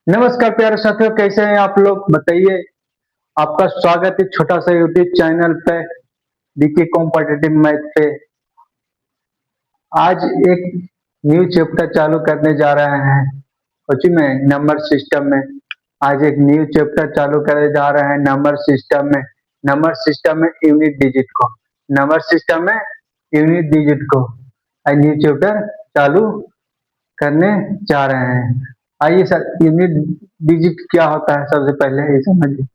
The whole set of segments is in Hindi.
नमस्कार प्यारे साथियों, कैसे हैं आप लोग बताइए। आपका स्वागत है छोटा सा यूट्यूब चैनल पे बीके कॉम्पिटिटिव मैथ पे। आज एक न्यू चैप्टर चालू करने जा रहे हैं कोचिंग में नंबर सिस्टम में। आज एक न्यू चैप्टर चालू करने जा रहे हैं नंबर सिस्टम में यूनिट डिजिट को नंबर सिस्टम में यूनिट डिजिट को आज न्यू चैप्टर चालू करने जा रहे हैं। आइए सर, यूनिट डिजिट क्या होता है सबसे पहले ये समझिए।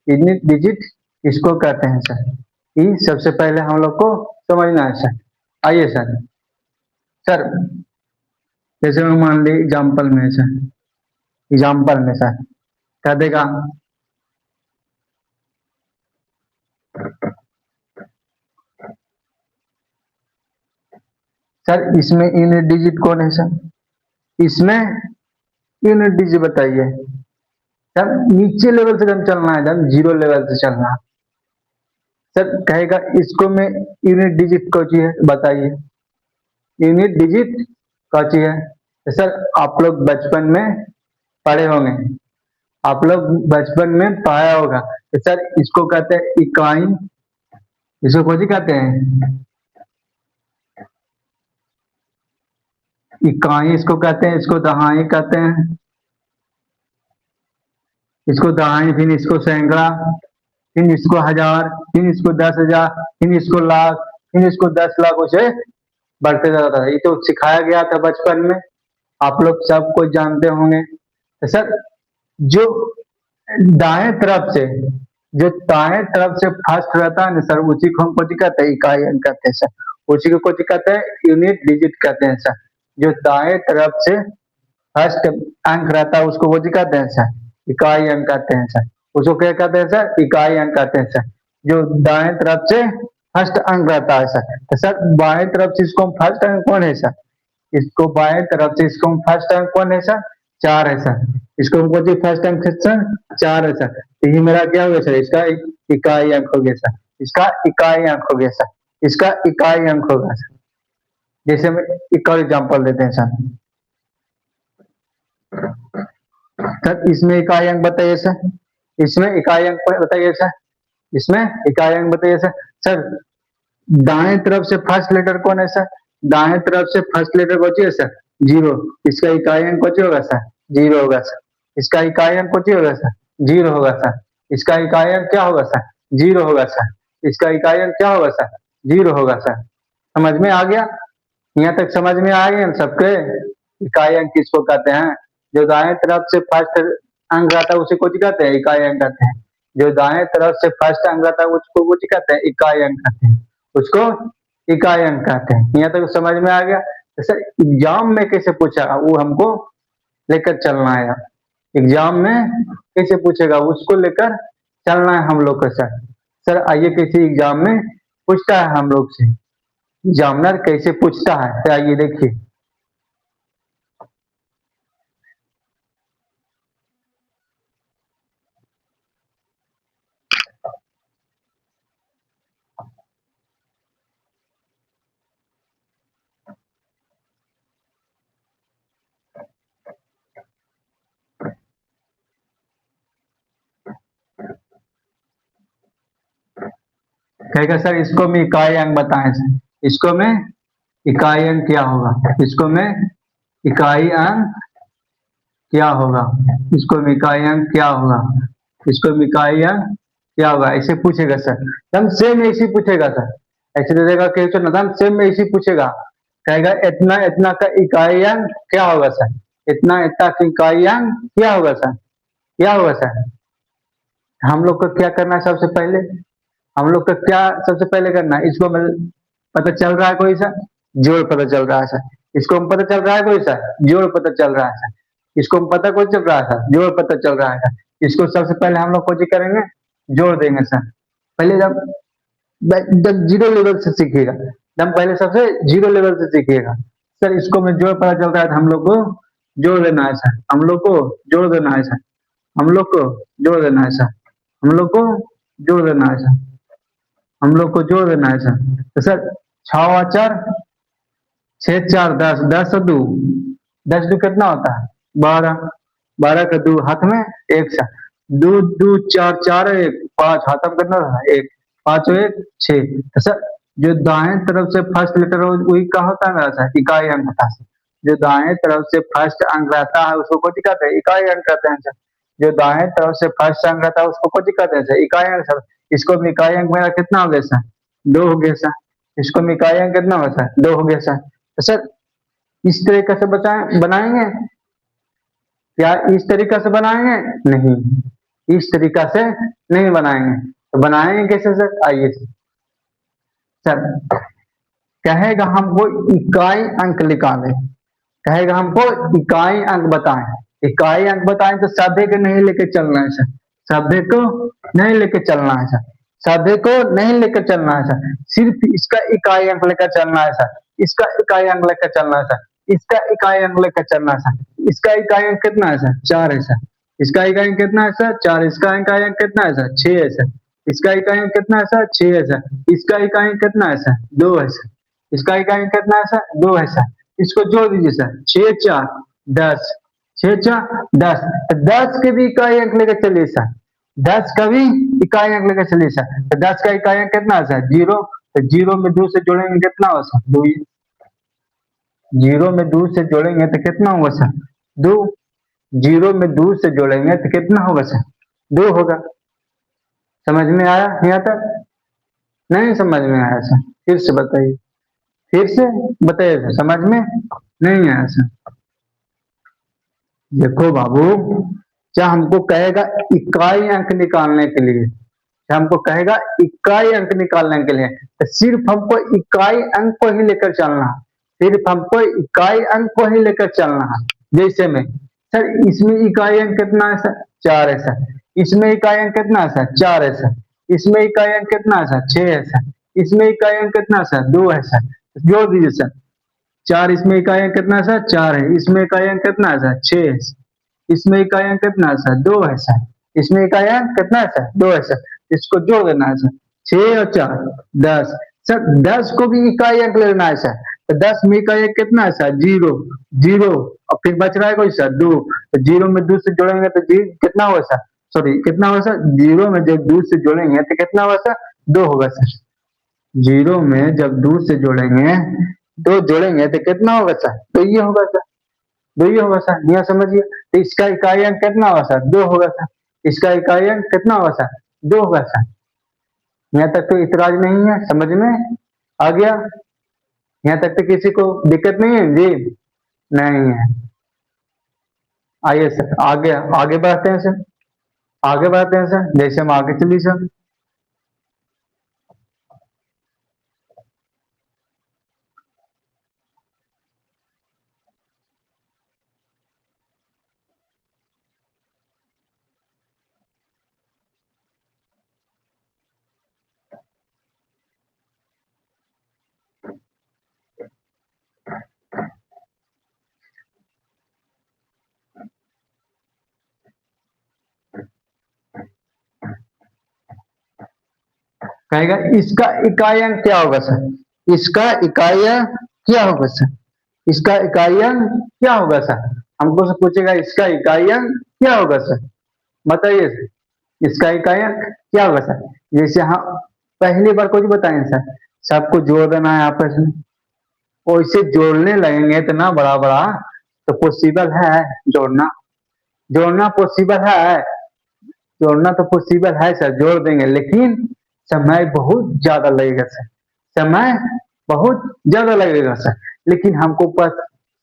यूनिट डिजिट इसको कहते हैं सर। ये सबसे पहले हम लोग को समझना है सर। आइए सर। सर जैसे मैं मान ली एग्जाम्पल में सर क्या देगा। सर इसमें यूनिट डिजिट कौन है सर? इसमें यूनिट डिजिट बताइए सर। नीचे लेवल से हम चलना है, हम जीरो लेवल से चलना है सर। कहेगा इसको में यूनिट डिजिट कौन सी है बताइए। यूनिट डिजिट कौन सी है तो सर आप लोग बचपन में पढ़े होंगे, आप लोग बचपन में पढ़ा होगा तो सर इसको कहते हैं इकाई। इसको कौन सी कहते हैं? इकाई इसको कहते हैं, इसको दहाई कहते हैं, इसको दहाई, फिर इसको सैकड़ा, फिर इसको हजार, फिर इसको 10,000, फिर इसको लाख, फिर इसको 10 लाख, उसे बढ़ते जाता था। ये तो सिखाया गया था बचपन में, आप लोग सब कुछ जानते होंगे तो सर जो दाएं तरफ से जो दाएं तरफ से फर्स्ट रहता है ना सर, उसी को हम कुछ कहते हैं इकाई अंक कहते हैं सर। उसी को कुछ कहते हैं यूनिट डिजिट कहते हैं सर। जो दाएं तरफ से फर्स्ट अंक रहता है उसको वो कहते हैं सर इकाई अंक कहते हैं सर। उसको क्या कहते हैं सर? इकाई अंक कहते हैं सर। जो दाएं तरफ से फर्स्ट अंक रहता है सर, तो सर बाएं तरफ से इसको फर्स्ट अंक कौन है सर? इसको बाएं तरफ से इसको फर्स्ट अंक कौन है सर? 4 है सर। इसको हमको जो फर्स्ट अंक सर 4 है सर, तो ये मेरा क्या हो गया सर? इसका इकाई अंक हो गया सर। इसका इकाई अंक हो गया सर। इसका इकाई अंक होगा सर। जैसे हम एक और एग्जाम्पल देते हैं सर। सर इसमें इकाई अंक बताइए सर। इसमें इकाई अंक बताइए सर। इसमें इकाई अंक बताइए सर। सर दाएं तरफ से फर्स्ट लेटर कौन है सर? दाएं तरफ से फर्स्ट लेटर कौन सी है सर? जीरो। इसका इकाई अंक कौन सी होगा सर? जीरो होगा सर। इसका इकाई अंक कौन सी होगा सर? जीरो होगा सर। इसका इकाई अंक क्या होगा सर? जीरो होगा सर। इसका इकाई अंक क्या होगा सर? जीरो होगा सर। समझ में आ गया? यहाँ तक समझ में आ गया सबके? इकाई अंक किसको कहते हैं? जो दाएं तरफ से फर्स्ट अंक आता है उसे कुछ कहते हैं इकाई अंक कहते हैं। जो दाएं तरफ से फर्स्ट अंक आता है उसको कुछ कहते हैं इकाई अंक कहते हैं। उसको इकाई अंक कहते हैं। यहाँ तक समझ में आ गया? तो सर एग्जाम में कैसे पूछा वो हमको लेकर चलना है। एग्जाम में कैसे पूछेगा उसको लेकर चलना है हम लोग का सर। सर आइए कैसे एग्जाम में पूछता है हम लोग से, एग्जामिनर कैसे पूछता है तो आइए देखिए। कहेगा सर इसको में इकाई अंक बताएं सर। इसको में इकाई अंक क्या होगा? इसको में इकाई अंक क्या होगा? इसको में इकाई अंक क्या होगा? इसको में इकाई अंक क्या होगा? ऐसे पूछेगा सर। एकदम सेम ऐसे पूछेगा सर। ऐसे दे देगा कि एकदम सेम ऐसे पूछेगा। कहेगा इतना इतना का इकाई अंक क्या होगा सर? इतना इतना का इकाई अंक क्या होगा सर? क्या होगा सर? हम लोग को क्या करना है सबसे पहले? हम लोग का क्या सबसे पहले करना है? इसको पता चल रहा है कोई सा? जोड़ पता चल रहा है सर। इसको हम पता चल रहा है कोई सा? जोड़ पता चल रहा है सर। इसको हम पता कोई चल रहा है सर? जोड़ पता चल रहा है सर। इसको सबसे पहले हम लोग कोई करेंगे, जोड़ देंगे सर। पहले जब जीरो लेवल से सीखिएगा, जब पहले सबसे जीरो लेवल से सीखिएगा सर। इसको में जोड़ पता चल रहा है तो हम लोग को जोड़ देना है सर। हम लोग को जोड़ देना है सर। हम लोग को जोड़ देना है सर। हम लोग को जोड़ देना है सर। हम लोग को जोड़ देना है सर। तो सर 6 और 4 6 4 10, 10 और 2 10 2 कितना होता है? 12। 12 का 2 हाथ में 1 सा, 2 2 4 4 1 5 हाथ में कितना था 1, 5 और 1 6। तो सर जो दाएं तरफ से फर्स्ट लेटर हो वही क्या होता है मेरा सर इकाई अंक होता है। जो दाएं तरफ से फर्स्ट अंक रहता है उसको कौन कहते हैं इकाई अंक कहते हैं सर। जो दाएं तरफ से फर्स्ट अंक रहता है उसको कौन कहते हैं सर इकाई अंक सर। इसको भी इकाई अंक मेरा कितना हो गया सर 2 हो गया सर। इसको भी इकाई अंक कितना होगा सर 2 हो गया सर। तो सर इस तरीके से बनाएंगे क्या इस तरीका से बनाएंगे नहीं इस तरीका से नहीं बनाएंगे। तो बनाएंगे कैसे सर आइए सर कहेगा हमको इकाई अंक निकाले कहेगा हमको इकाई अंक बताएं इकाई अंक बताएं तो सभ्य को नहीं लेके चलना है सर सभ्य को नहीं लेके चलना है सर सभ्य को नहीं लेकर चलना है सर सिर्फ इसका इकाई अंक लेकर चलना है सर इसका इकाई अंक लेकर चलना है सर इसका इकाई अंक लेकर चलना है सर इसका इकाई अंक कितना है सर 4 है सर इसका इकाई अंक कितना है सर 4 इसका इकाई अंक कितना है सर 6 है सर इसका इकाई अंक कितना है सर 6 है सर इसका इकाई अंक कितना है सर 2 है सर इसका इकाई अंक कितना है सर 2 है सर इसको जोड़ दीजिए सर 6 4 10 6 4 10 10 के भी इकाई अंक लेकर चलिए सर 10 का भी इकाई अंक लेकर चलिए सर तो 10 का इकाई अंक कितना है सर 0 तो 0 में 2 से जोड़ेंगे कितना होगा सर 2 0 में 2 से जोड़ेंगे तो कितना होगा सर 2 0 में 2 से जोड़ेंगे तो कितना होगा सर 2 होगा। समझ में आया यहाँ तक नहीं समझ में आया सर फिर से बताइए फिर से बताइए सर समझ में नहीं आया सर। देखो बाबू क्या हमको कहेगा इकाई अंक निकालने के लिए क्या हमको कहेगा इकाई अंक निकालने के लिए तो सिर्फ हमको इकाई अंक को ही लेकर चलना है सिर्फ हमको इकाई अंक को ही लेकर चलना है। जैसे में सर इसमें इकाई अंक कितना है सर 4 है सर इसमें इकाई अंक कितना है सर 4 है सर इसमें इकाई अंक कितना है सर 6 है सर इसमें इकाई अंक कितना है सर 2 है सर जोड़ दीजिए सर 4 इसमें इकाई अंक कितना है सर 4 है इसमें इकाई अंक कितना है सर 6 है इसमें इकाई अंक कितना है सर 2 है सर इसमें इकाई अंक कितना है सर 2 है सर इसको जोड़ देना है सर 6 और 4 10 सर 10 को भी इकाई अंक लेना है सर तो 10 में इकाई अंक कितना है सर 0 0 और फिर बच रहा है कोई सर 2 तो 0 में 2 से जोड़ेंगे तो कितना होगा सर सॉरी कितना होगा सर 0 में जब 2 से जोड़ेंगे तो कितना होगा सर 2 होगा सर 0 में जब 2 से जोड़ेंगे 2 जोड़ेंगे तो कितना होगा सर तो ये होगा सर 2 ही होगा सर यहाँ समझिए तो इसका इकाई अंक कितना होगा सर 2 होगा सर इसका इकाई अंक कितना होगा सर 2 होगा सर। यहाँ तक तो इतराज नहीं है समझ में आ गया यहाँ तक तो किसी को दिक्कत नहीं है जी नहीं है। आइए सर आगे आगे बढ़ते हैं सर आगे बढ़ते हैं सर जैसे हम आगे चलिए सर कहेगा इसका इकाई अंक क्या होगा सर इसका इकाई अंक क्या होगा सर इसका इकाई अंक क्या होगा सर हमको से पूछेगा इसका इकाई अंक क्या होगा सर बताइए सर इसका इकाई अंक क्या होगा सर जैसे हम पहली बार कुछ बताएं सर सबको जोड़ देना है आपस में वैसे जोड़ने लगेंगे इतना बड़ा बड़ा तो पॉसिबल है जोड़ना जोड़ना पॉसिबल है जोड़ना तो पॉसिबल है सर जोड़ देंगे लेकिन समय बहुत ज्यादा लगेगा सर समय बहुत ज्यादा लगेगा सर लेकिन हमको पास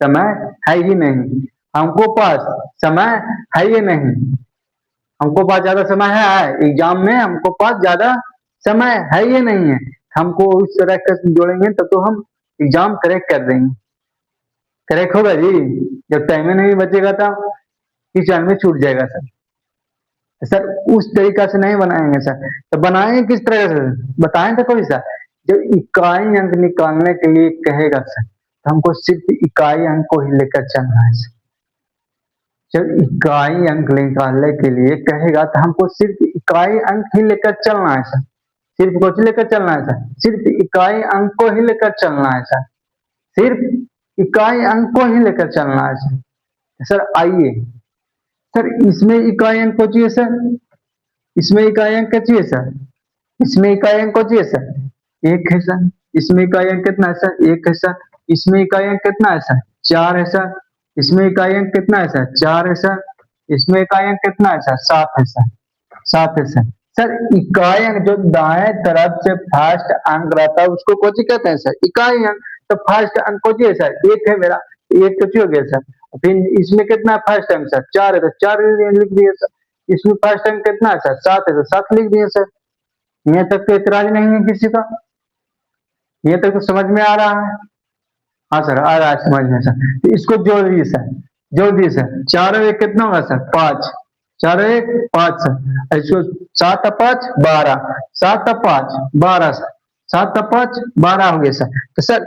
समय है ही नहीं हमको पास समय है ही नहीं हमको पास ज्यादा समय है एग्जाम में हमको पास ज्यादा समय है ही नहीं है हमको उस तरह का जोड़ेंगे तब तो हम एग्जाम करेक्ट कर देंगे करेक्ट होगा जी जब टाइम में नहीं बचेगा तो किचन में छूट जाएगा सर सर उस तरीका से नहीं बनाएंगे सर तो बनाएंगे किस तरह से बताएं तो कोई सर जब इकाई अंक निकालने के लिए कहेगा सर तो हमको सिर्फ इकाई अंक को ही लेकर चलना है सर जब इकाई अंक निकालने के लिए कहेगा तो हमको सिर्फ इकाई अंक ही लेकर चलना है सर सिर्फ कुछ लेकर चलना है सर सिर्फ इकाई अंक को ही लेकर चलना है सर सिर्फ इकाई अंक को ही लेकर चलना है सर। सर आइए सर इसमें इकाई अंक को चाहिए सर, इसमें इकाई अंक क्या चाहिए सर, इसमें इकाई अंक को चाहिए सर एक है सर, इसमें इकाई अंक कितना है सर एक है सर, इसमें इकाई अंक कितना है सर चार है सर, इसमें इकाई अंक कितना है सर चार है सर, इसमें इकाई अंक कितना है सर सात है सर, सात है सर। सर इकाई अंक जो दाएं तरफ से फर्स्ट अंक रहता है उसको कौन सी कहते हैं सर इकाई अंक। तो फर्स्ट अंक कौन सी है सर एक है मेरा, एक तो हो गया सर। फिर इसमें कितना फर्स्ट अंक सर चार है तो चार लिख दिए सर। इसमें फर्स्ट अंक कितना है सर सात है तो सात लिख दिए सर। यहाँ तक तो इतराज नहीं है किसी का, यहाँ तक तो समझ में आ रहा है। हाँ सर आ रहा है समझ में सर। तो इसको जोड़ दीजिए सर, जोड़ दीजिए सर, चार और एक कितना होगा सर पांच, चार और एक पांच सर। इसको सात और पांच बारह, सात और पांच बारह सर, सात और पांच बारह हो गए सर। तो सर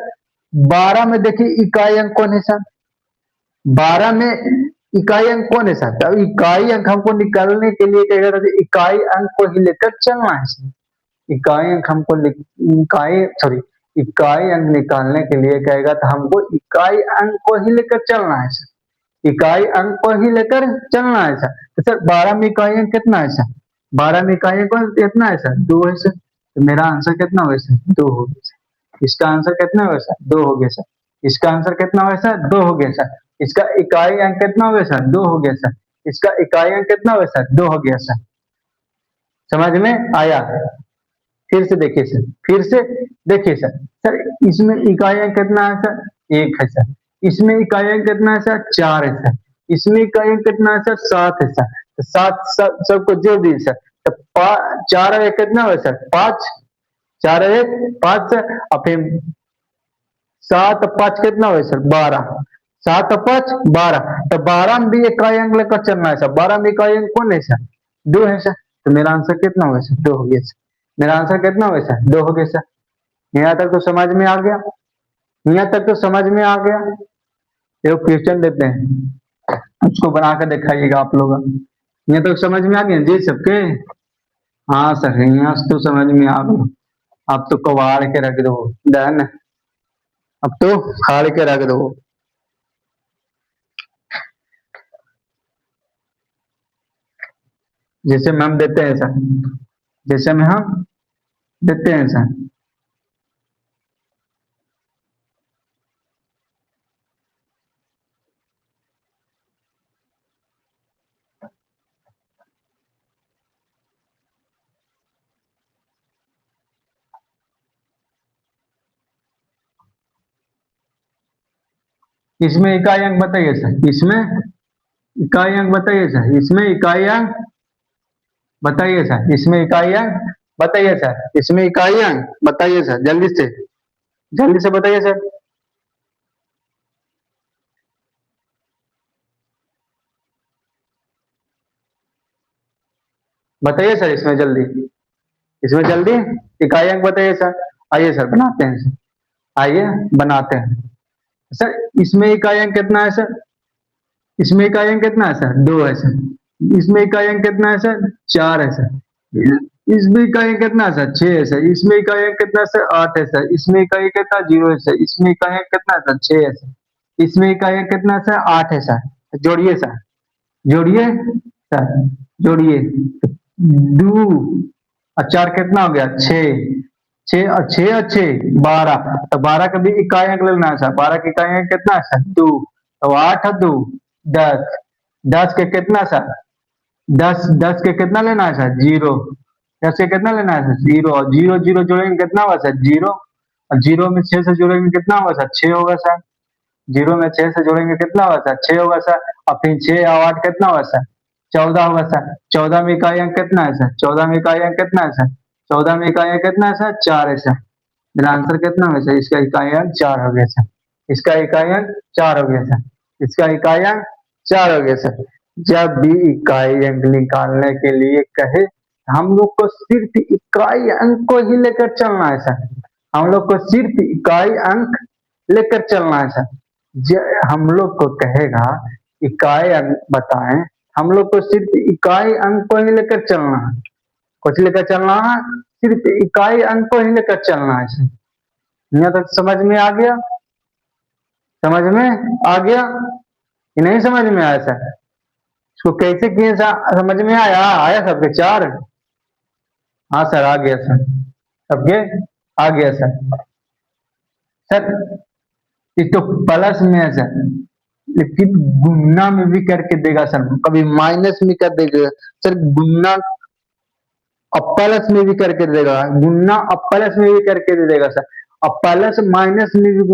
बारह में देखिए इकाई अंक कौन है सर, बारह में इकाई अंक कौन है सर। तो इकाई अंक हमको निकालने के लिए क्या कहते हैं इकाई अंक को ही लेकर चलना है सर। इकाई अंक हमको इकाई सॉरी इकाई अंक निकालने के लिए कहेगा तो हमको इकाई अंक को ही लेकर चलना है सर, इकाई अंक को ही लेकर चलना है सर। तो सर बारह में इकाई अंक कितना है सर, बारह में इकाई अंक कितना है सर दो है सर। तो मेरा आंसर कितना होगा सर दो हो गया सर। इसका आंसर कितना होगा सर दो हो गया सर। इसका आंसर कितना होगा सर दो हो गया सर। इसका इकाई अंक कितना हो गया सर दो हो गया सर। इसका इकाई अंक कितना हो गया सर दो हो गया सर। समझ में आया। फिर से देखिए सर, फिर से देखिए सर, सर इसमें इकाई अंक कितना है सर एक है सर, इसमें इकाई अंक कितना है सर चार है सर, इसमें इकाई अंक कितना है सर सात है सर। तो सात सबको जोड़ दीजिए सर। तो चार और एक कितना हुआ सर पांच, चार और एक पांच सर। और फिर सात और पांच कितना हुआ सर बारह, सात और पांच बारह। तो बारह में भी इकाई अंक लेकर चलना है सर, बारह में इकाई अंक कौन है सर दो है सर। तो मेरा आंसर कितना होगा सर दो हो गया सर। मेरा आंसर कितना होगा सर दो हो गया सर। यहाँ तक तो समझ में आ गया, यहाँ तक तो समझ में आ गया। एक क्वेश्चन देते हैं उसको बनाकर दिखाइएगा आप लोग। यहाँ तक समझ में आ गया जी सबके। हाँ सर यहाँ तो समझ में आ गया। अब तो कबाड़ के रख दो डन, अब तो फाड़ के रख दो। जैसे में हम देते हैं सर, जैसे में हम देते हैं सर। इसमें इकाई अंक बताइए सर, इसमें इकाई अंक बताइए सर, इसमें इकाई अंक बताइए सर, इसमें इकाई अंक बताइए सर, इसमें इकाई अंक बताइए सर जल्दी से, जल्दी से बताइए सर। बताइए सर इसमें जल्दी, इसमें जल्दी इकाई अंक बताइए सर। आइए सर बनाते हैं सर, आइए बनाते हैं सर। इसमें इकाई अंक कितना है सर, इसमें इकाई अंक कितना है सर दो है सर। इसमें इकाई अंक कितना है सर चार है सर। इसमें इकाई अंक कितना है सर छह है सर। इसमें इकाई अंक कितना है सर आठ है सर। इसमें इकाई कितना जीरो है सर। इसमें इकाई अंक कितना है सर छह है सर। इसमें इकाई अंक कितना है सर आठ है सर। जोड़िए सर, जोड़िए सर, जोड़िए। दो और चार कितना हो गया छह, छह और छह बारह। तो बारह का भी इकाई अंक लेना है सर, बारह का इकाई अंक कितना है सर दो। तो आठ और दो दस, दस के कितना सर दस, दस के कितना लेना है सर जीरो, दस के कितना लेना है सर जीरो। और जीरो जीरो जोड़ेंगे कितना होगा सर जीरो। और जीरो में छह से जोड़ेंगे कितना होगा सर छह होगा सर। जीरो में छह से जोड़ेंगे कितना होगा सर छह होगा सर। और फिर छह और आठ कितना होगा सर चौदह होगा सर। चौदह में इकाई अंक कितना है सर, चौदह में इकाई अंक कितना है सर, चौदह में इकाई अंक कितना है सर चार है सर। मेरा आंसर कितना होगा सर इसका इकाई अंक चार हो गया सर। इसका इकाई अंक चार हो गया सर। इसका इकाई अंक चार हो गया सर। जब भी इकाई अंक निकालने के लिए कहे हम लोग को सिर्फ इकाई अंक को ही लेकर चलना है सर, हम लोग को सिर्फ इकाई अंक लेकर चलना है सर। हम लोग को कहेगा इकाई अंक बताएं, हम लोग को सिर्फ इकाई अंक को ही लेकर चलना है। कुछ लेकर चलना है सिर्फ इकाई अंक को ही लेकर चलना है सर। यहाँ तक समझ में आ गया, समझ में आ गया कि नहीं समझ में आया सर। इसको कैसे किए सर, समझ में आया? आया सबके चार? हाँ सर आ गया सर, सबके आ गया सर। सर ये तो प्लस में है सर, लेकिन गुना में भी करके देगा सर, कभी माइनस में कर देगा सर, गुना अब प्लस में भी करके देगा, गुना अब प्लस में भी करके दे देगा सर, अब प्लस माइनस में भी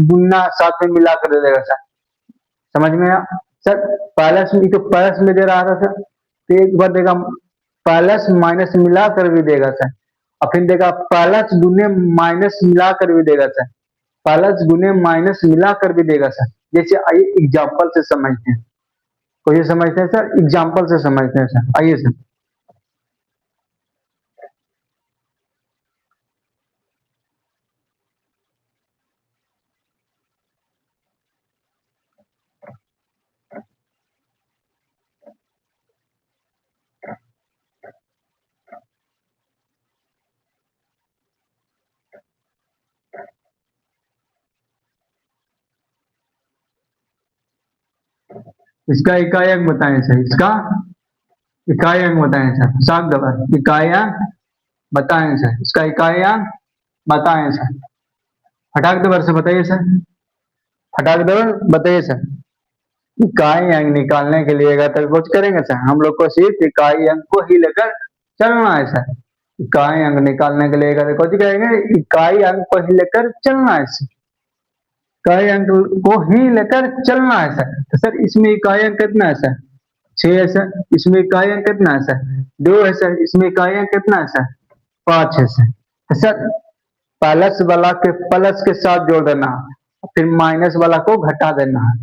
गुना साथ में मिला कर दे देगा सर। समझ में आया सर? प्लस में तो प्लस में दे रहा था सर, तो एक बार देगा प्लस माइनस मिला कर भी देगा सर, और फिर देगा प्लस गुने माइनस मिला कर भी देगा सर, प्लस गुने माइनस मिला कर भी देगा सर। जैसे आइए एग्जाम्पल से समझते हैं, कोई समझते हैं सर? एग्जाम्पल से समझते हैं सर, आइए सर। इसका इकाई अंक बताएं सर, इसका इकाई अंक बताएं सर, सात दबर इकाई अंक बताएं सर, इसका इकाई अंक बताएं सर, फटाक दबर से बताइए सर, फटाक दबर बताइए सर। इकाई अंक निकालने के लिए अगर तो कुछ करेंगे सर, हम लोग को सिर्फ इकाई अंक को ही लेकर चलना है सर। इकाई अंक निकालने के लिए अगर कुछ करेंगे, इकाई अंक को ही लेकर चलना है सर, इकाई अंक को ही लेकर चलना है सर। तो सर इसमें इकाई अंक कितना है सर? 6 है सर। इसमें इकाई अंक कितना है सर? 2 है सर। इसमें इकाई अंक कितना है सर? 5 है सर। तो सर प्लस वाला के प्लस के साथ जोड़ देना, फिर माइनस वाला को घटा देना है।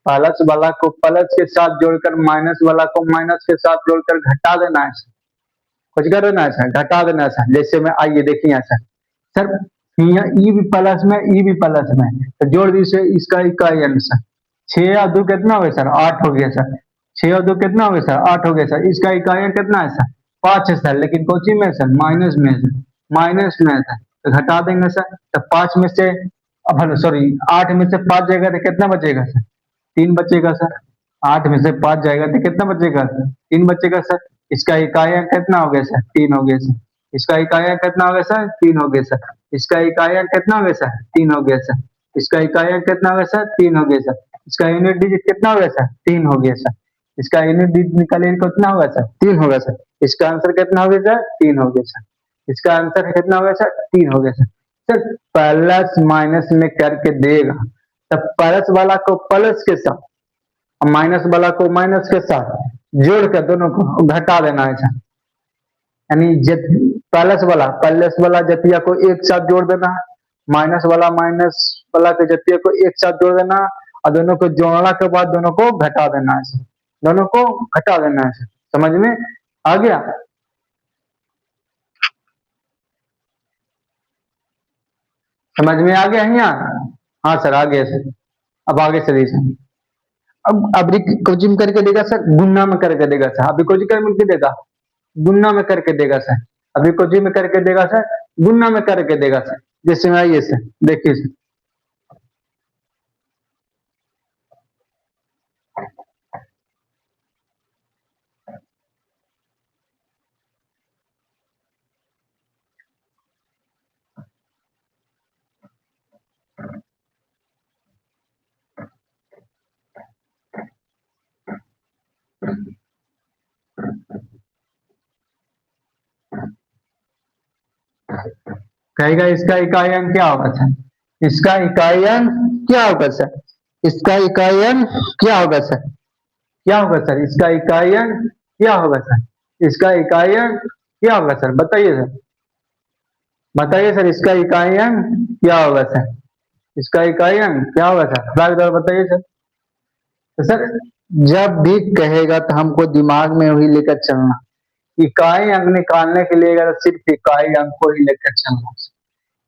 प्लस वाला को प्लस के साथ जोड़कर माइनस वाला को माइनस के साथ जोड़कर घटा देना है सर, कुछ कर देना है सर, घटा देना है सर। जैसे में आइए देखिए सर, सर यहाँ ई भी प्लस में, ई भी प्लस में, तो जोड़ दीजिए इसका इकाई अंक सर। 6 और 2 कितना हो गया सर? 8 हो गया सर। 6 और 2 कितना हो गया सर? 8 हो गया सर। इसका इकाई अंक कितना है सर? 5 है सर, लेकिन कोची में है सर? माइनस में है सर, माइनस में है सर, तो घटा देंगे सर। तो 5 में से अब सॉरी 8 में से 5 जाएगा तो कितना बचेगा सर? 3 बचेगा सर। 8 में से 5 जाएगा तो कितना बचेगा सर? 3 बचेगा सर। इसका इकाई अंक कितना हो गया सर? 3 हो गया सर। इसका इकाई अंक कितना हो गया सर? 3 हो गया सर। इसका इकाई अंक कितना हो गया सर? 3 हो गया सर। इसका इकाई अंक कितना हो गया सर? 3 हो गया सर। इसका यूनिट डिजिट कितना हो गया सर? 3 हो गया सर। इसका यूनिट डिजिट निकालिए कितना होगा सर? 3 होगा सर। इसका आंसर कितना हो गया सर? 3 हो गया सर। इसका आंसर कितना हो गया सर? 3 हो गया सर। सर प्लस माइनस में करके देगा, तब प्लस वाला को प्लस के साथ और माइनस वाला को माइनस के साथ जोड़ कर दोनों को घटा देना है सर। यानी प्लस वाला जतिया को एक साथ जोड़ देना है, माइनस वाला के जतिया को एक साथ जोड़ देना, और दोनों को जोड़ने के बाद दोनों को घटा देना है सर, दोनों को घटा देना है सर। समझ में आ गया? समझ में आ गया है यहाँ? हाँ सर आ गया सर। अब आगे चलिए सर। अब अभी कोचिंग करके देगा सर, गुना में करके देगा सर। अभी कोचिंग करके देगा, गुना में करके देगा सर। अभी कोचिंग में करके देगा सर, गुना में करके देगा सर। जैसे में आइए सर, देखिए सर। कहेगा इसका इकाई अंक क्या होगा सर? इसका इकाई अंक क्या होगा सर? इसका इकाई अंक क्या होगा सर? क्या होगा सर? इसका इकाई अंक क्या होगा सर? इसका इकाई अंक क्या होगा सर? बताइए सर, बताइए सर, इसका इकाई अंक क्या होगा सर? इसका इकाई अंक क्या होगा सर? बताइए सर। तो सर जब भी कहेगा तो हमको दिमाग में वही लेकर चलना, इकाई अंक निकालने के लिए अगर सिर्फ इकाई अंक को ही लेकर चलना,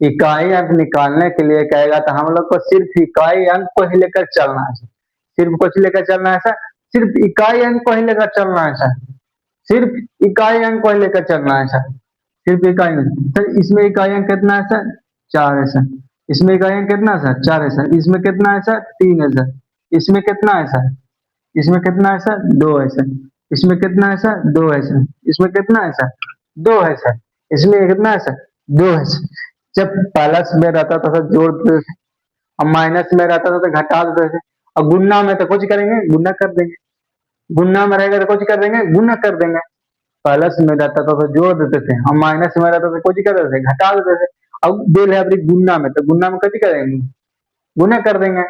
इकाई अंक निकालने के लिए कहेगा तो हम लोग को सिर्फ इकाई अंक को ही लेकर चलना है। सिर्फ कुछ लेकर चलना है सर, सिर्फ इकाई अंक को ही लेकर चलना है सर, सिर्फ इकाई अंक को ही लेकर चलना है सर, सिर्फ इकाई अंक। सर इसमें इकाई अंक कितना है सर? 4 है सर। इसमें इकाई अंक कितना है सर? 4 है सर। इसमें कितना है सर? 3 है सर। इसमें कितना है सर? इसमें कितना है सर? 2 है सर। इसमें कितना है सर? 2 है सर। इसमें कितना है सर? 2 है सर। इसमें कितना है सर? 2 है सर। जब प्लस में रहता था तो जोड़ देते थे, अब माइनस में रहता था तो घटा देते थे, और गुन्ना में तो कुछ करेंगे, गुन्ना कर देंगे। गुन्ना में रहेगा तो कुछ कर देंगे, गुना कर देंगे। प्लस में रहता था तो जोड़ देते थे, और माइनस में रहता था कुछ कर देते थे, घटा देते थे। अब दिल है अपनी गुन्ना में, तो गुन्ना में कुछ करेंगे, गुना कर देंगे।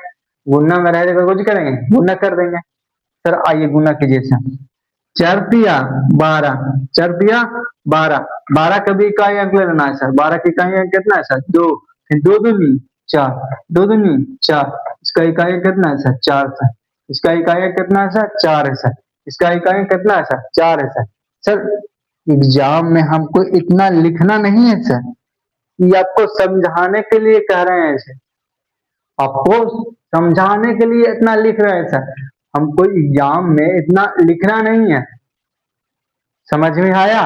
गुना में रहेगा तो कुछ करेंगे, गुना कर देंगे। सर आइए गुना कीजिए सर। 4×3 = 12, 4×3 = 12, 12 का भी इकाई अंक लेना है सर। 12 की इकाई अंक कितना है सर? 2, फिर 2×2 = 4, 2×2 = 4। इसका इकाई अंक कितना है सर? 4 सर। इसका इकाई अंक कितना है सर? 4 है सर। इसका इकाई अंक कितना है सर? 4 है सर। सर एग्जाम में हमको इतना लिखना नहीं है सर, ये आपको समझाने के लिए कह रहे हैं सर, आपको समझाने के लिए इतना लिख रहे हैं सर, हमको एग्जाम में इतना लिखना नहीं है। समझ में आया?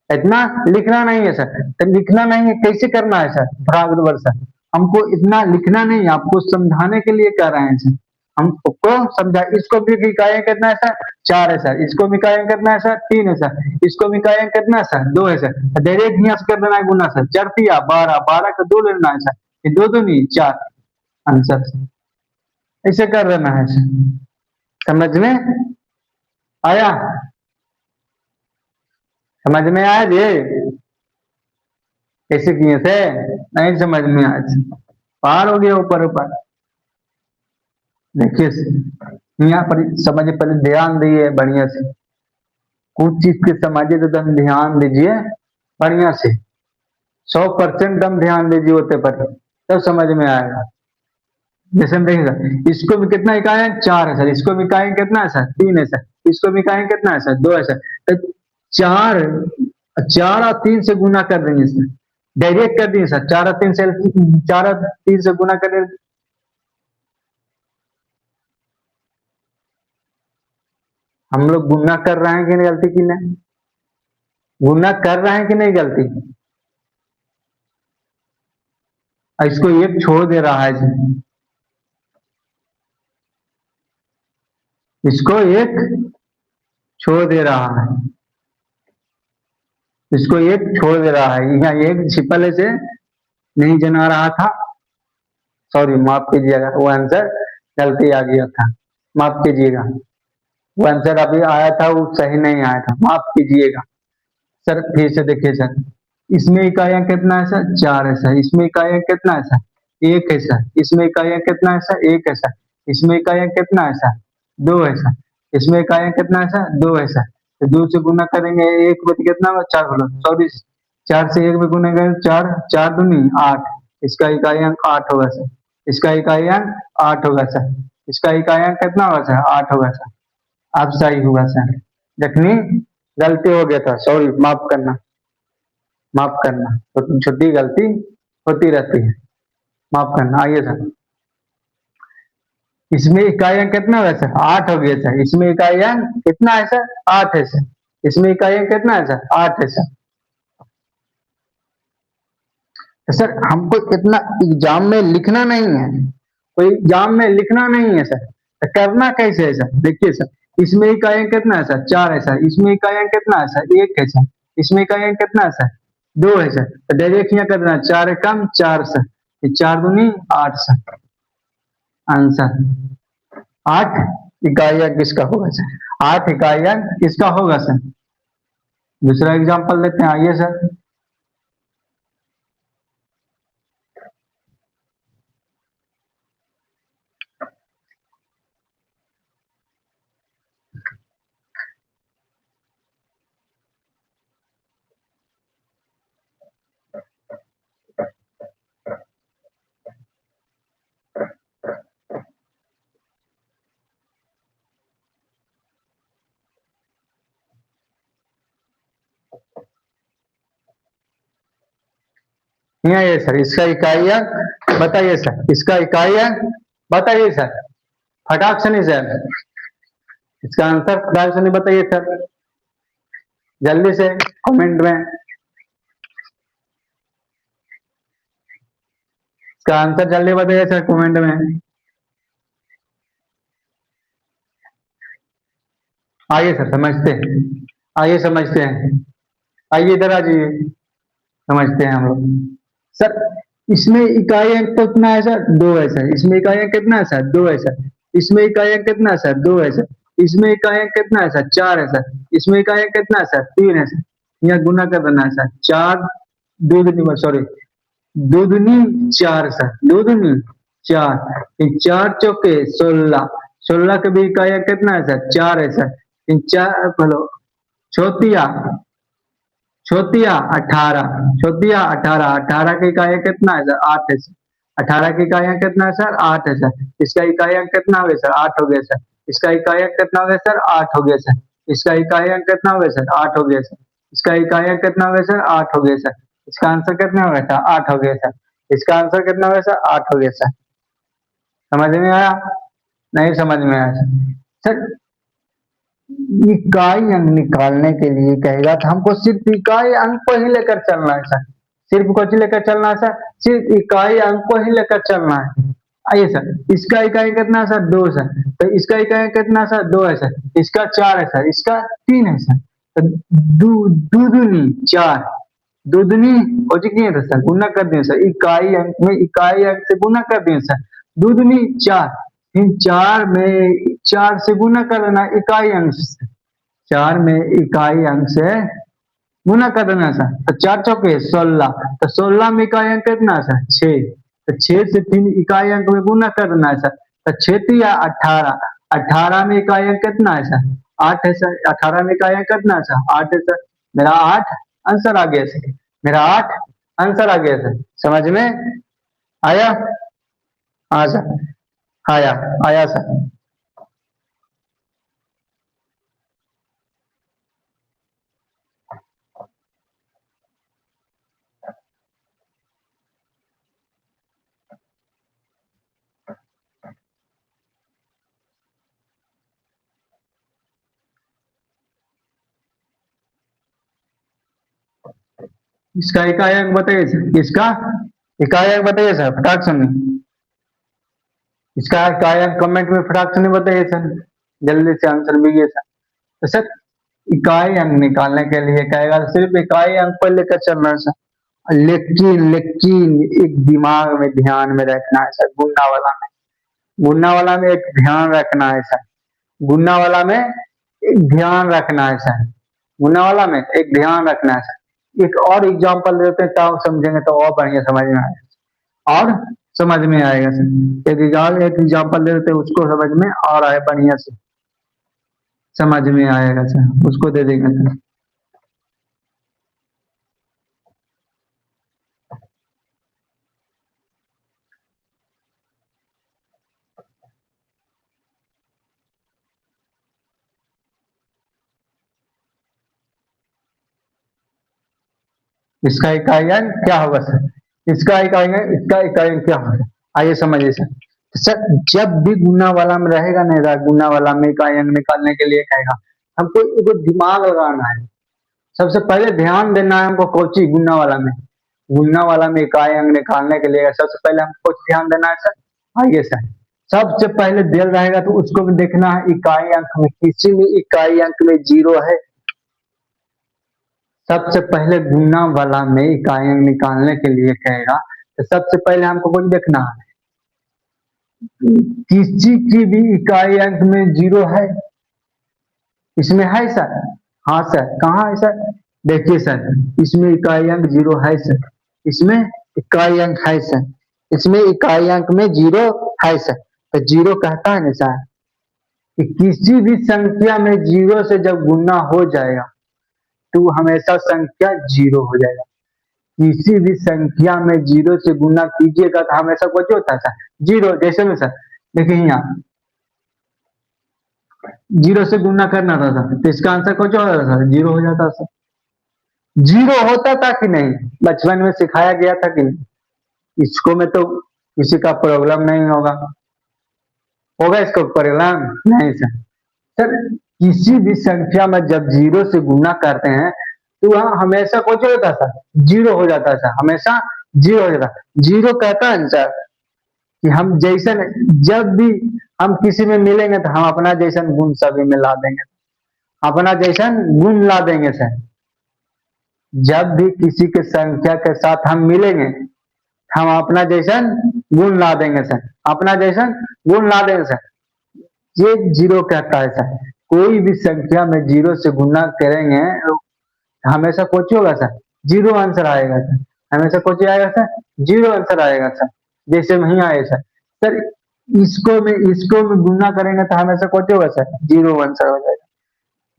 इतना लिखना नहीं है सर। तो लिखना नहीं है, कैसे करना है सर? भागवत सर, हमको इतना लिखना नहीं है, आपको समझाने के लिए कह रहे हैं सर। हमको समझा, इसको भी इकाई कितना है सर? 4 है सर। इसको भी इकाई कितना है सर? 3 है सर। इसको भी इकाई कितना है सर? 2 है सर। डायरेक्ट यहाँ से कर देना है गुना सर। 4×3 = 12, 12 का 2 लेना है सर, फिर 2×2 = 4 आंसर। ऐसे कर देना है सर। समझ में आया? समझ में आया जी? कैसे किए थे? नहीं समझ में आया जी? पार हो गया ऊपर ऊपर। देखिए यहाँ पर समझिए, पहले ध्यान दिए बढ़िया से, कुछ चीज के समझिए तो दम ध्यान दीजिए बढ़िया से, 100% दम ध्यान दीजिए होते पर, तब समझ में आएगा। जैसे देखिए सर, इसको भी कितना इकाई है? 4 है सर। इसको भी इकाई कितना है सर? 3 है सर। इसको भी इकाई कितना है सर? 2 है सर। तो 4, 4 और 3 से गुना कर देंगे सर, डायरेक्ट कर दिए सर। 4 और 3 से, 4 और 3 से गुना कर, हम लोग गुना कर रहे हैं कि नहीं गलती की नहीं? गुना कर रहे हैं कि नहीं गलती? और इसको एक छोड़ दे रहा है जी, इसको एक छोड़ दे रहा है, इसको एक छोड़ दे रहा है। यहाँ एक छिपल से नहीं जना रहा था, सॉरी माफ कीजिएगा, वो आंसर गलती आ गया था, माफ कीजिएगा। वो आंसर अभी आया था वो सही नहीं आया था, माफ कीजिएगा सर। फिर से देखिए सर, इसमें इकाइयां कितना है सर? 4 है सर। इसमें इकाइयां कितना है सर? 1 है सर। इसमें इकाइयां कितना है सर? 1 है सर। इसमें इकाइयां कितना है सर? 2 है सर। इसमें इकाइयां कितना है सर? 2 है सर। तो 2 से गुना करेंगे, 1 बच कितना हुआ? 4 बोलो, सॉरी, 4 से 1 में गुना करेंगे 4, 4×2 = 8। इसका इकाई अंक 8 होगा सर। इसका इकाई अंक 8 होगा सर। इसका इकाई अंक कितना होगा सर? 8 होगा सर। आप सही हुआ सर। देखनी गलती हो गया था, सॉरी, माफ करना, माफ करना, छोटी छोटी गलती होती रहती है, माफ करना। आइए सर, इसमें इकाई अंक कितना होगा सर? 8 हो गया सर। इसमें इकाई अंक कितना है सर? 8 है सर। इसमें इकाई अंक कितना है सर? 8 है सर। तो सर हमको इतना एग्जाम में लिखना नहीं है, कोई एग्जाम में लिखना नहीं है सर, तो करना कैसे है सर? देखिए सर, इसमें इकाई अंक कितना है सर? 4 है सर। इसमें इकाई अंक कितना है सर? 1 है सर। इसमें इकाई अंक कितना है सर? 2 है सर। तो डायरेक्ट यहाँ कर देना, 4 कम 4 सर, 4×2 = 8 सर, आंसर। 8 इकाई अंक किसका होगा सर? 8 इकाई अंक किसका होगा सर? दूसरा एग्जाम्पल लेते हैं, आइए सर। यहाँ ये सर, इसका इकाई अंक बताइए सर, इसका इकाई अंक बताइए सर, फटाक से नहीं सर, इसका आंसर फटाक से नहीं बताइए सर, जल्दी से कमेंट में इसका आंसर जल्दी बताइए सर, कमेंट में। आइए सर समझते हैं, आइए समझते हैं, आइए इधर आ जाइए, समझते हैं हम लोग। सर इसमें इकाई अंक तो कितना है सर? दो है सर। इसमें इकाई अंक कितना है सर? दो है सर। इसमें इकाई अंक कितना है सर? दो है सर। इसमें इकाई अंक कितना है सर? चार है सर। इसमें इकाई अंक कितना है सर? तीन है सर। यहाँ गुना कर देना है सर। चार दो दूनी, सॉरी, दो दूनी चार सर, दो दूनी चार, इन चार चौके 16, 16 के भी इकाई अंक कितना है सर? चार है सर। इन चार बोलो, चौतिया, चौतिया 18, चौतिया 18, 18 की इकाई कितना है सर? 8 है सर। 18 की इकाई कितना है सर? 8 है सर। इसका इकाई अंक कितना हो गया सर? 8 हो गया सर। इसका इकाई अंक कितना हो गया सर? 8 हो गया सर। इसका इकाई अंक कितना हो गया सर? 8 हो गया सर। इसका इकाई अंक कितना हो गया सर? 8 हो गया सर। इसका आंसर कितना हो गया सर? 8 हो गया सर। इसका आंसर कितना हो गया सर? 8 हो गया सर। समझ में आया? नहीं समझ में आया सर? सर इकाई अंक निकालने के लिए कहेगा तो हमको सिर्फ इकाई अंक को ही लेकर चलना है सर। सिर्फ कुछ लेकर चलना है सर? सिर्फ इकाई अंक को ही लेकर चलना है। आइए सर, इसका इकाई कितना है सर? दो सर। तो इसका इकाई कितना है सर? दो है सर। इसका चार है सर। इसका तीन है सर। तो दो दूनी चार, दो दूनी हो चुकी है सर, गुना कर दिए सर। इकाई अंक में इकाई अंक से गुना कर दिए सर। दो दूनी चार, इन चार में चार से गुना कर देना इकाई अंक से। चार में इकाई अंक से गुना कर देना सर। तो चार चौके 16, तो 16 में इकाई अंक कितना है सर? 6, तो 6 से 3 इकाई अंक में गुना कर देना है सर। तो 6 या 18, 18 में इकाई अंक कितना है सर? 8 है सर। 18 में इकाई अंक कितना है सर? 8 है सर। मेरा 8 आंसर आ गया सर। मेरा 8 आंसर आ गया सर। समझ में आया? हाँ सर, आया, आया सर। इसका इकाई अंक बताइए सर। इसका इकाई अंक बताइए सर, फटाक से नहीं। इसका इकाई अंक कमेंट में फटाक से नहीं बताइए सर, जल्दी से आंसर दीजिए सर। तो सर इकाई अंक निकालने के लिए कहेगा सिर्फ इकाई अंक पर लेकर चलना है सर। लेकिन लेकिन एक दिमाग में ध्यान में रखना है सर, गुना वाला में, गुना वाला में एक ध्यान रखना है सर। गुना वाला में एक ध्यान रखना है सर। गुना वाला में एक ध्यान रखना है सर। एक और एग्जांपल देते हैं तब समझेंगे तो और बढ़िया समझ में आएगा, और समझ में आएगा सर। एक एग्जांपल दे देते हैं, उसको समझ में और आए बढ़िया से समझ में आएगा सर, उसको दे देंगे सर। इसका इकाई अंक क्या होगा सर? इसका इकाई अंक, इसका इकाई अंक क्या होगा? आइए समझिए सर। सर जब भी गुना वाला में रहेगा नहीं रहा, गुना वाला में इकाई अंक निकालने के लिए कहेगा, हमको एक दिमाग लगाना है। सबसे पहले ध्यान देना है हमको कोची गुना वाला में, गुना वाला में इकाई अंक निकालने के लिए सबसे पहले हमको कुछ ध्यान देना है सर। आइए सर, सबसे पहले दिल रहेगा तो उसको भी देखना है इकाई अंक में किसी भी इकाई अंक में जीरो है। सबसे पहले गुना वाला में इकाई अंक निकालने के लिए कहेगा तो सबसे पहले हमको कुछ देखना है किसी की भी इकाई अंक में जीरो है। इसमें है सर? हाँ सर, कहाँ है सर? देखिए सर, इसमें इकाई अंक जीरो है सर। इसमें इकाई अंक है सर। इसमें इकाई अंक में जीरो है सर। तो जीरो कहता है ना सर कि किसी भी संख्या में जीरो से जब गुना हो जाएगा तो हमेशा संख्या जीरो हो जाएगा। किसी भी संख्या में जीरो से गुना कीजिएगा तो हमेशा कुछ होता है सर, जीरो। जैसे में सर देखिए यहाँ जीरो से गुना करना था सर, तो इसका आंसर कुछ हो जाता सर, जीरो हो जाता सर। जीरो होता था कि नहीं? बचपन में सिखाया गया था कि नहीं? इसको में तो किसी का प्रॉब्लम नहीं होगा, होगा इसको प्रॉब्लम? नहीं सर। सर किसी भी संख्या में जब जीरो से गुना करते हैं तो वहां हमेशा कुछ होता था, जीरो हो जाता था, हमेशा जीरो हो जाता। जीरो कहता है सर कि हम जैसन, जब भी हम किसी में मिलेंगे तो हम अपना जैसन गुण सभी में ला देंगे। अपना जैसन गुण ला देंगे सर। जब भी किसी के संख्या के साथ हम मिलेंगे, हम अपना जैसन गुण ला देंगे सर, अपना जैसन गुण ला देंगे सर। ये जीरो कहता है सर, कोई भी संख्या में जीरो से गुना करेंगे तो हमेशा कुछ होगा सर, जीरो आंसर आएगा सर, हमेशा कुछ आएगा सर, जीरो आंसर आएगा सर। जैसे वही आए सर, सर इसको में गुना करेंगे तो हमेशा कुछ होगा सर, जीरो आंसर हो जाएगा,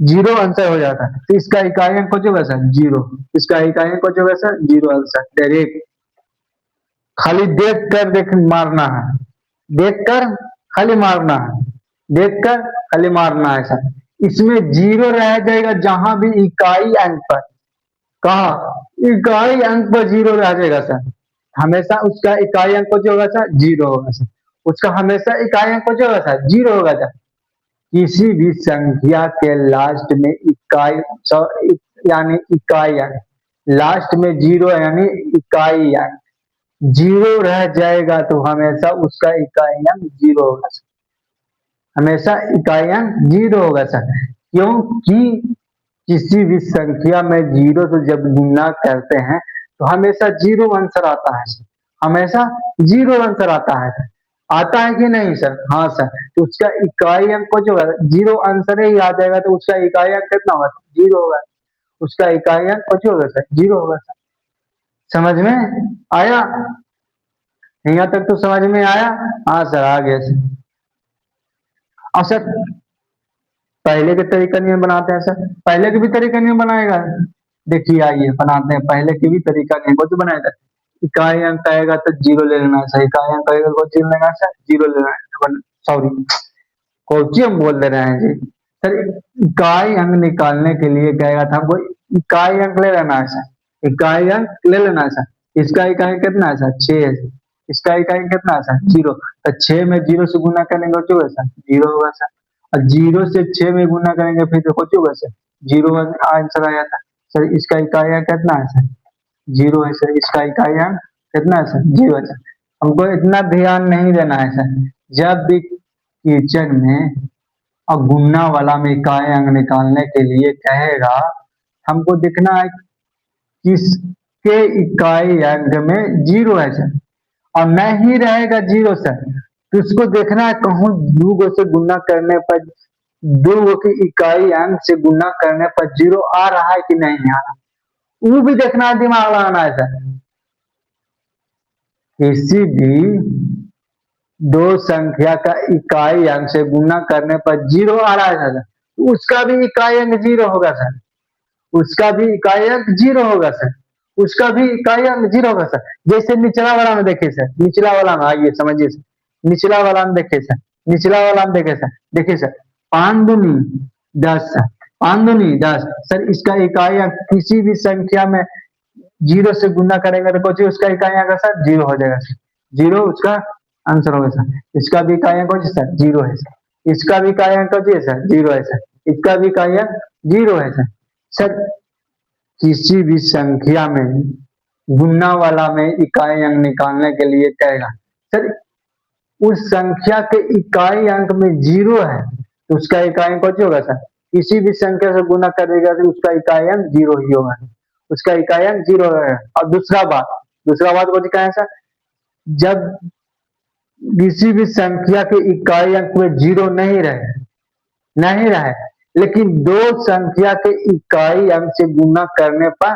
जीरो आंसर हो जाता है। तो इसका इकाई अंक कुछ होगा सर, जीरो। इसका इकाई अंक कुछ होगा सर, जीरो आंसर डायरेक्ट। खाली देख कर देख मारना है, देख कर खाली मारना है, देख कर खाली मारना है सर। इसमें जीरो रह जाएगा जहां भी इकाई अंक पर, कहा इकाई अंक पर जीरो रह जाएगा सर, हमेशा उसका इकाई अंक जो होगा सर जीरो होगा सर, उसका हमेशा इकाई अंक जो होगा सर जीरो होगा सर। किसी भी संख्या के लास्ट में इकाई यानी इकाई अंक, लास्ट में जीरो यानी इकाई अंक जीरो रह जाएगा तो हमेशा उसका इकाई अंक जीरो होगा सर, हमेशा इकाई अंक जीरो होगा सर। क्योंकि किसी भी संख्या में जीरो से जब गुना करते हैं तो हमेशा जीरो आंसर आता है सर, हमेशा जीरो आंसर आता है सर, आता है कि नहीं सर? हाँ सर। तो उसका इकाई अंक जो है जीरो आंसर ही आ जाएगा तो उसका इकाई अंक कितना होगा? जीरो होगा। उसका इकाई अंक कुछ होगा सर, जीरो होगा सर। समझ में आया? यहाँ तक तो समझ में आया? हाँ सर आ गया सर। और सर पहले के तरीका नहीं बनाते हैं सर, पहले के भी तरीका नहीं बनाएगा। देखिए आइए बनाते हैं, पहले के भी तरीका नहीं कुछ बनाएगा। इकाई अंक आएगा तो जीरो ले लेना है सर, इकाई अंक आएगा तो जीरो लेना है सर, जीरो ले लेना है, सॉरी कोची हम बोल दे रहे हैं जी सर। इकाई अंक निकालने के लिए कहेगा था हमको इकाई अंक ले लेना है सर, इकाई अंक ले लेना है सर। इसका इकाई कितना है सर? 6 है सर। इसका इकाई कितना है सर? जीरो। तो 6 में जीरो से गुना करेंगे तो होगा सर, जीरो होगा सर। और जीरो से 6 में गुना करेंगे फिर तो कुछ होगा सर, जीरो आंसर आ जाता सर। इसका इकाई अंक कितना है सर? जीरो है सर। इसका इकाई अंक कितना है सर? जीरो है सर। हमको इतना ध्यान नहीं देना है सर, जब भी किचन में और गुना वाला में इकाई अंक निकालने के लिए कहेगा, हमको देखना है किसके इकाई अंक में जीरो है सर, और नहीं रहेगा जीरो सर तो उसको देखना है कहूँ दो गो से गुना करने पर, दो गो की इकाई अंक से गुना करने पर जीरो आ रहा है कि नहीं आ रहा, वो भी देखना है, दिमाग लगाना है सर। किसी भी दो संख्या का इकाई अंक से गुना करने पर जीरो आ रहा है सर, तो उसका भी इकाई अंक जीरो होगा सर, उसका भी इकाई अंक जीरो होगा सर, उसका भी इकाई अंक जीरो होगा सर। जैसे निचला वाला में देखिए सर, निचला वाला में आइए समझिए सर, निचला वाला में देखिए सर, निचला वाला में देखिए सर, देखिए सर 5 दूनी 10 सर, 5 दूनी 10 सर। इसका इकाई अंक किसी भी संख्या में जीरो से गुना करेंगे तो कुछ उसका इकाई अंक सर जीरो हो जाएगा सर, जीरो उसका आंसर होगा सर। इसका भी इकाई अंक सर जीरो है सर, इसका भी इकाई अंक है सर जीरो है सर, इसका भी इकाई अंक जीरो है सर। सर किसी भी संख्या में गुना वाला में इकाई अंक निकालने के लिए कहेगा सर, उस संख्या के इकाई अंक में जीरो है तो उसका इकाई अंक क्या होगा सर? किसी भी संख्या से गुना करेगा तो उसका इकाई अंक जीरो ही होगा, उसका इकाई अंक जीरो होगा। और दूसरा बात को क्या है सर, जब किसी भी संख्या के इकाई अंक में जीरो नहीं रहे लेकिन दो संख्या के इकाई अंक से गुना करने पर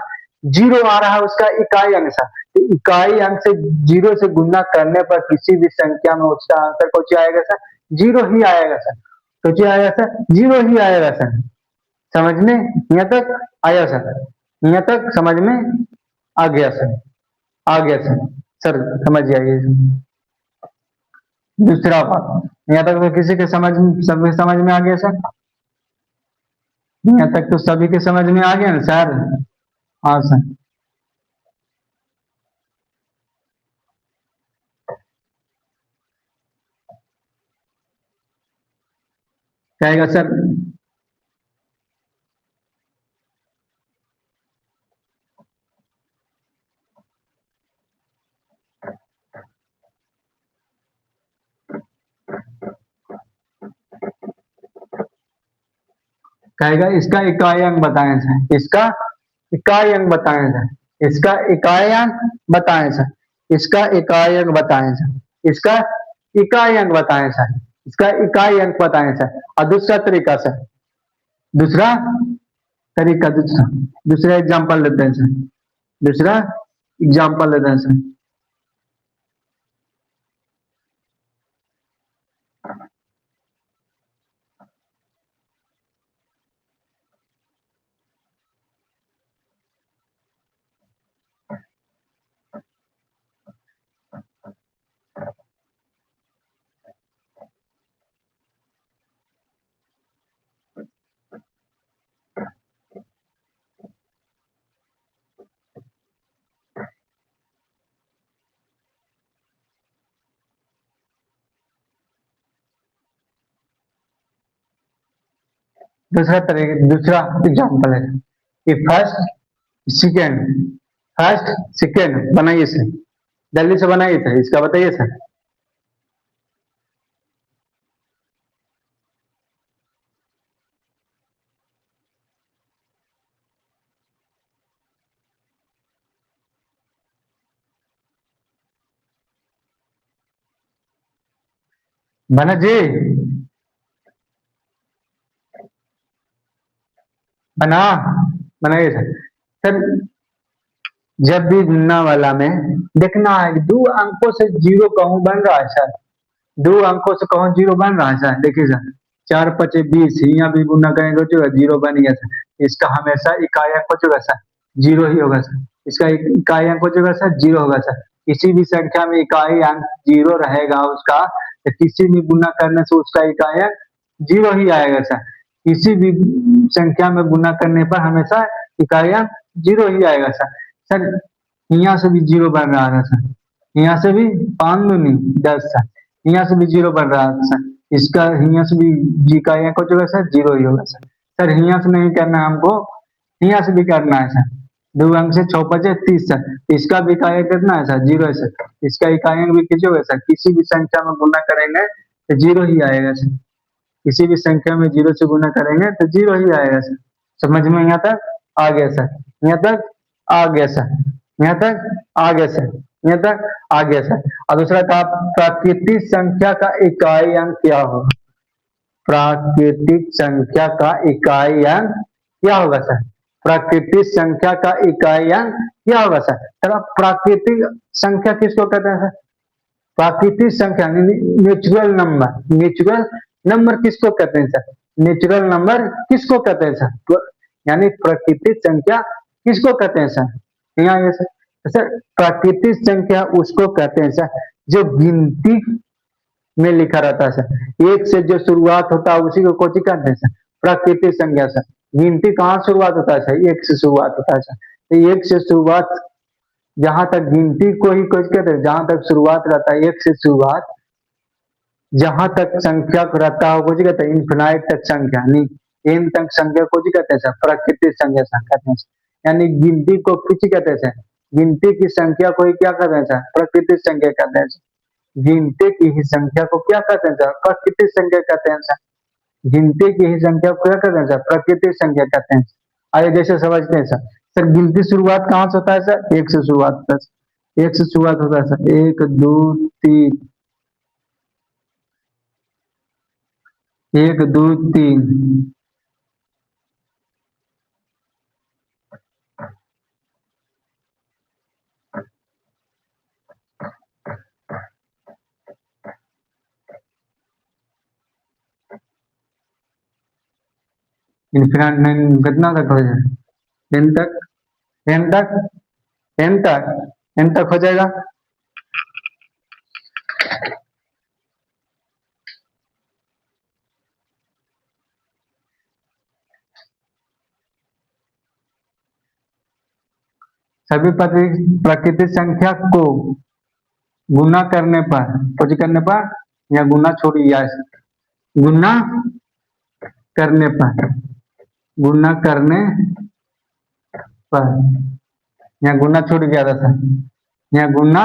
जीरो आ रहा है उसका इकाई अंक सर, तो इकाई अंक से जीरो से गुना करने पर किसी भी संख्या में उसका आंसर कुछ आएगा सर, जीरो ही आएगा सर। तो क्या आएगा सर? जीरो ही आएगा सर। समझ में यहाँ तक आया सर? यहाँ तक समझ में आ गया सर? आ गया सर, सर समझ आइए। दूसरा बात यहाँ तक तो किसी के सभी समझ में आ गया सर? यहाँ तक तो सभी के समझ में आ गया ना सर? हाँ सर। कहेगा सर कहेगा इसका इकाई अंक बताएं सर, इसका इकाई अंक बताएं सर, इसका इकाई अंक बताएं सर, इसका इकाई अंक बताएं सर, इसका इकाई अंक बताएं सर, इसका इकाई अंक बताएं सर। और दूसरा तरीका सर, दूसरा तरीका, दूसरा एग्जाम्पल लेते हैं सर, दूसरा एग्जाम्पल लेते हैं सर। दूसरा तरीका, दूसरा एग्जाम्पल है कि सेकेंड फर्स्ट सेकेंड बनाइए सर, जल्दी से बनाइए सर, इसका बताइए सर। बना जी, बना, बनाइए सर। सर जब भी गुणा वाला में देखना है, दो अंकों से जीरो कहूं बन रहा है सर, दो अंकों से कहूं जीरो बन रहा है सर, देखिए सर, 4×5 = 20, यहाँ भी गुना करेंगे तो जीरो बन गया सर। इसका हमेशा इकाई अंक हो चुका सर, जीरो ही होगा सर, इसका इकाई अंक हो चुका सर, जीरो होगा सर। किसी भी संख्या में इकाई अंक जीरो रहेगा उसका, तो किसी भी गुना करने से उसका इकाई अंक जीरो ही आएगा सर। किसी भी संख्या में गुना करने पर हमेशा इकाई अंक जीरो ही आएगा सर। सर यहाँ से भी जीरो बन रहा था सर, यहाँ से भी 5 दूनी 10 सर, यहाँ से भी जीरो बन रहा था सर, इसका यहाँ से भी जी का अंक हो जाएगा सर, जीरो ही होगा सर। सर यहाँ से नहीं करना है हमको, यहाँ से भी करना है सर, 2 अंक से 6×5 = 30 सर, इसका भी इकाई अंक कितना है सर, जीरो है सर, इसका इकाई अंक भी किसी होगा सर, किसी भी संख्या में गुना करेंगे तो जीरो ही आएगा सर, किसी भी संख्या में जीरो से गुना करेंगे तो जीरो ही आएगा सर। समझ में यहाँ तक आ गया सर, यहाँ तक आ गया सर, यहाँ तक आ गया सर, यहाँ तक आ गया सर। और दूसरा कहा, प्राकृतिक संख्या का इकाई अंक क्या होगा, प्राकृतिक संख्या का इकाई अंक क्या होगा सर, प्राकृतिक संख्या का इकाई अंक क्या होगा सर। सर प्राकृतिक संख्या किसको कहते हैं सर, प्राकृतिक संख्या नेचुरल नंबर, नेचुरल नंबर किसको कहते हैं सर, नेचुरल नंबर किसको कहते हैं सर, यानी प्राकृतिक संख्या किसको कहते हैं सर, यहाँ ये सर। सर प्राकृतिक संख्या उसको कहते हैं सर जो गिनती में लिखा रहता है सर, एक से जो शुरुआत होता है उसी को कोची कहते हैं सर, प्राकृतिक संख्या सर। गिनती कहाँ शुरुआत होता है सर, एक से शुरुआत होता है सर, तो एक से शुरुआत, जहां तक गिनती को ही कुछ कहते हैं, जहां तक शुरुआत रहता है एक से शुरुआत, जहां तक संख्या को रहता है कुछ कहते हैं इन्फिनाइट तक संख्या, नहीं एन तक संख्या को कहते हैं सर, प्राकृतिक संख्या सर कहते हैं। यानी गिनती को कुछ कहते हैं सर, गिनती की संख्या को ही क्या कहते हैं सर, प्राकृतिक संख्या कहते हैं सर। गिनती की ही संख्या को क्या कहते हैं सर, प्राकृतिक संख्या कहते हैं सर। गिनती की ही संख्या को क्या कहते हैं सर, प्राकृतिक संख्या कहते हैं। आइए जैसे समझते हैं सर। सर गिनती शुरुआत कहाँ से होता है सर, एक से शुरुआत होता है, एक से शुरुआत होता है सर, 1 2 3, 1 2 3, इन्फिनाइट कितना तक हो जाए, एन तक, एन तक, एन तक, एन तक हो जाएगा। सभी प्राकृतिक संख्या को गुना करने पर, कुछ करने पर, या गुना छोड़िए, गुना करने पर, गुना करने पर, यहाँ गुना छूट गया था सर, यहाँ गुना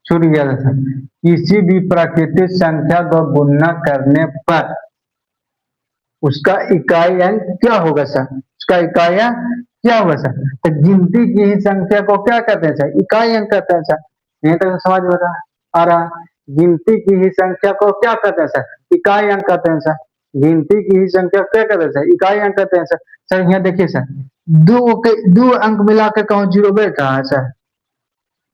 छूट गया था सर। किसी भी प्राकृतिक संख्या को गुना करने पर, उसका इकाई अंक क्या होगा सर? उसका इकाई अंक क्या होगा सर? तो गिनती की ही संख्या को क्या कहते हैं सर? इकाई अंक कहते हैं सर। यहीं तक समझ में आ रहा है? गिनती की ही संख्या को क्या कहते हैं सर? इकाई अंक कहते हैं सर। गिनती की ही संख्या क्या कहते हैं सर? इकाई अंक कहते हैं सर। सर यहाँ देखिए सर, दो अंक मिलाकर कहूँ जीरो बैठ रहा है सर।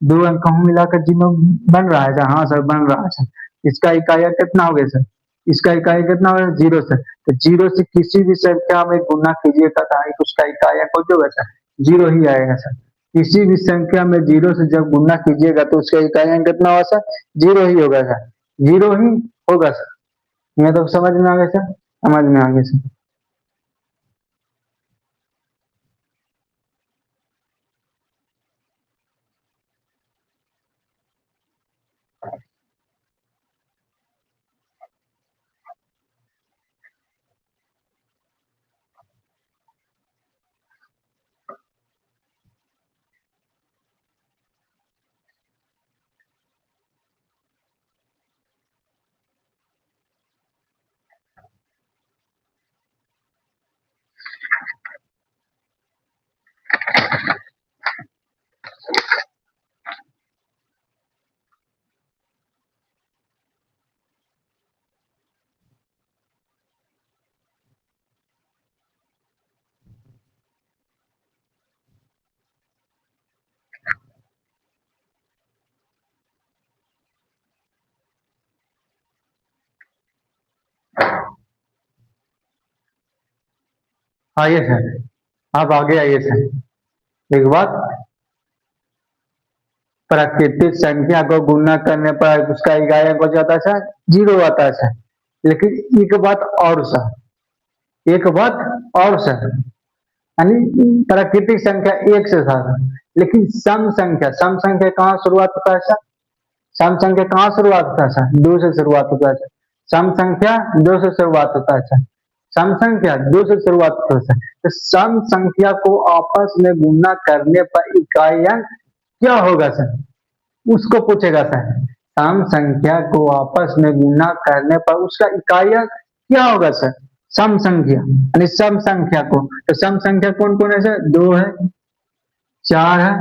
दो अंक कहूँ मिलाकर जीरो बन रहा है सर। हाँ सर, बन रहा है सर। इसका इकाई अंक कितना हो गया सर? इसका इकाई कितना होगा? Zero sir. तो जीरो से किसी भी संख्या में गुना कीजिएगा तो उसका इकाई अंक जो होगा सर, जीरो ही आएगा सर। किसी भी संख्या में जीरो से जब गुना कीजिएगा तो उसका इकाई अंक कितना होगा सर? जीरो ही होगा सर। जीरो ही होगा सर। यह तो समझ में आ गया सर? समझ में आ गया सर। आइए सर, आप आगे आइए सर। एक बात, प्राकृतिक संख्या को गुना करने पर उसका इकाई अंक हो जाता है सर, जीरो आता है सर। लेकिन एक बात और सर, एक बात और सर, यानी प्राकृतिक संख्या एक से सर, लेकिन सम संख्या कहाँ शुरुआत होता है सर? सम संख्या कहाँ शुरुआत होता है सर? दो से शुरुआत होता है सर। सम संख्या दो से शुरुआत होता है सर। सम संख्या दो से शुरुआत होता है सर। तो सम संख्या को आपस में गुना करने पर इकाई अंक क्या होगा सर? उसको पूछेगा सर। सम संख्या को आपस में गुना करने पर उसका इकाई अंक क्या होगा सर? सम संख्या, यानी सम संख्या को, तो सम संख्या कौन कौन है सर? दो है, चार है,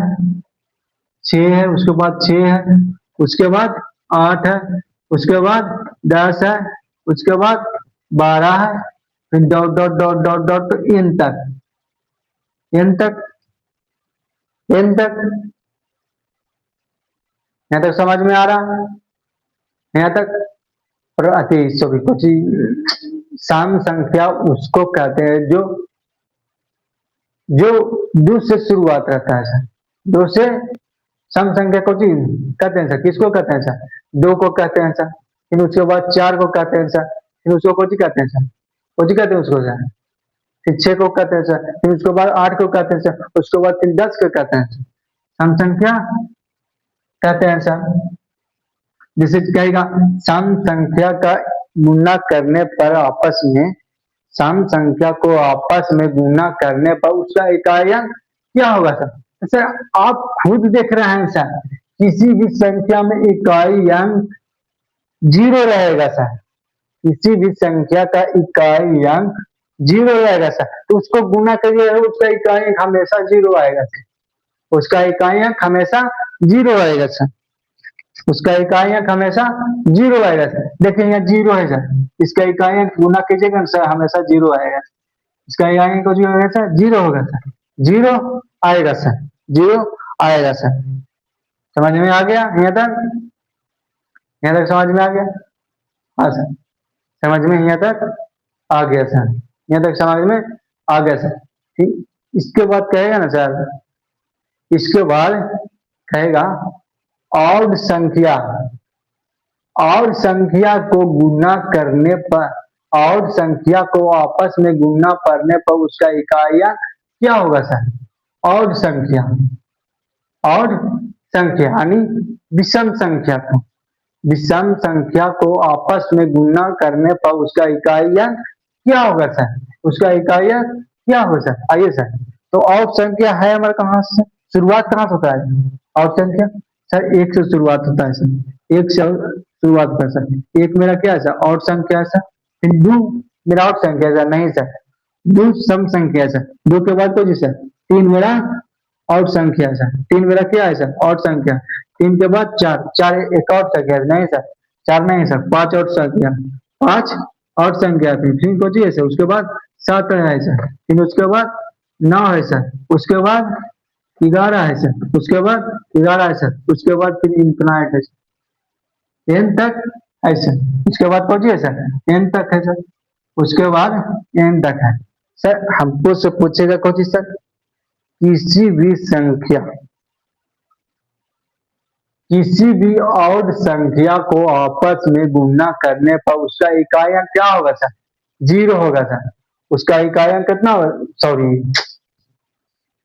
छह है, उसके बाद छह है, उसके बाद आठ है, उसके बाद 10 है, उसके बाद 12 है, फिर dot dot dot dot dot तो एन तक, एन तक, एन तक। यहाँ तक समझ में आ रहा है? यहाँ तक सॉरी कुछ सम संख्या उसको कहते हैं जो जो दो से शुरुआत रहता है सर। दो से सम संख्या को कहते हैं सर। किसको कहते हैं सर? दो को कहते हैं सर। फिर उसके बाद चार को कहते हैं सर। फिर उसको कोची कहते हैं सर? कोची कहते हैं उसको सर? फिर छह को कहते हैं सर। फिर उसके बाद आठ को कहते हैं सर। उसके बाद फिर 10 को कहते हैं सर। सम संख्या कहते हैं सर। जिसे कहेगा सम संख्या का गुना करने पर आपस में, सम संख्या को आपस में गुना करने पर उसका इकाई अंक क्या होगा सर? तो सर आप खुद देख रहे हैं सर, किसी भी संख्या में इकाई अंक जीरो रहेगा सर। किसी भी संख्या का इकाई अंक जीरो रहेगा सर। तो उसको गुना करिए, उसका इकाई अंक हमेशा जीरो आएगा सर। उसका इकाई अंक हमेशा जीरो आएगा सर। उसका इकाई अंक हमेशा जीरो आएगा सर। देखिए यहाँ जीरो है सर, इसका इकाई अंक गुना कीजिएगा ना सर, हमेशा जीरो आएगा। इसका इकाई अंक जो होगा सर, जीरो होगा सर। जीरो आएगा सर, जीरो आएगा सर। समझ में आ गया यहाँ तक? यहाँ तक समझ में आ गया? हाँ सर, समझ में यहाँ तक आ गया सर। यहाँ तक समझ में आ गया सर। ठीक, इसके बाद कहेगा ना सर, इसके बाद कहेगा और संख्या, और संख्या को गुना करने पर, और संख्या को आपस में गुना करने पर उसका इकाई अंक क्या होगा सर? और संख्या, और संख्या यानी विषम संख्या को, विषम संख्या को आपस में गुना करने पर उसका इकाई अंक क्या होगा सर? उसका इकाई अंक क्या होगा सर? आइए सर, तो और संख्या है हमारे कहाँ से? शुरुआत कहाँ से होता है और संख्या? सर एक से शुरुआत होता है सर। एक से शुरुआत होता है सर। एक मेरा क्या है सर? और संख्या है सर। फिर दो, विराट संख्या सर, नहीं सर। दो सम संख्या सर, दो के बाद कोई सर, तीन मेरा और संख्या सर, तीन मेरा क्या है सर, और संख्या। तीन के बाद चार, चार एक और संख्या नहीं सर, चार नहीं सर, पांच और संख्या, पांच और संख्या, फिर को है सर, उसके बाद सात है सर, फिर उसके बाद नौ है सर, उसके बाद 11 है सर, उसके बाद 11 है सर, उसके बाद फिर इनफिनाइट है सर, 10 तक है सर, उसके बाद पहुंचिए सर 10 तक है सर, उसके बाद n तक है सर। हमको से पूछेगा कौन चीज सर, किसी भी संख्या, किसी भी और संख्या को आपस में गुणा करने पर उसका इकाइयां क्या होगा सर, जीरो होगा सर। उसका इकाइयां कितना होगा, सॉरी